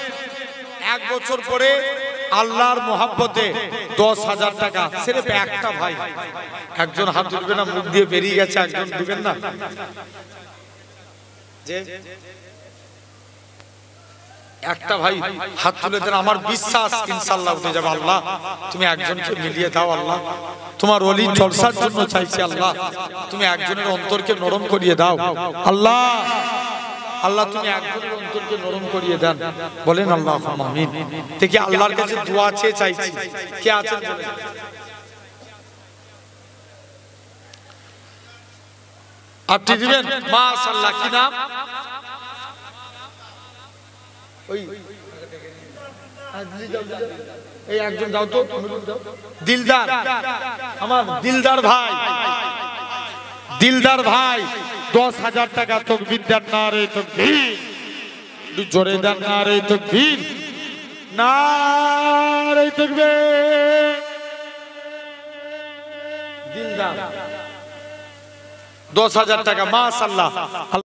1 বছর পরে আল্লাহর মোহাব্বতে 10,000 টাকা সির্ফ একটা ভাই, একজন হাত তুলবে না, মুখ দিয়ে বেরিয়ে গেছে, একজন দিবেন না? যে একটা ভাই হাত তুলে দেন, আমার বিশ্বাস ইনশাআল্লাহ উঠে যাবে। আল্লাহ তুমি একজনকে মিলিয়ে দাও, আল্লাহ তোমার ওলি জলসার জন্য চাইছি, আল্লাহ তুমি একজনের অন্তরকে নরম করিয়ে দাও, আল্লাহ আল্লাহ তুমি একজনের অন্তরকে নরম করিয়ে দেন। বলেন আল্লাহুম্মা আমিন। দেখি আল্লাহর কাছে দোয়া চেয়ে চাইছি, কে আছেন বলেন? আপনি দিবেন? মাশাআল্লাহ, কি নাম? ওই এই একজন দাও তো, দিলদার, আমার দিলদার ভাই, দিলদার ভাই 10,000 টাকা। তাকবীর দেন, নারে তাকবীর, জোরে দেন নারে তাকবীর, নারে তাকবীর। দিলদার 10,000 টাকা, মাশাআল্লাহ।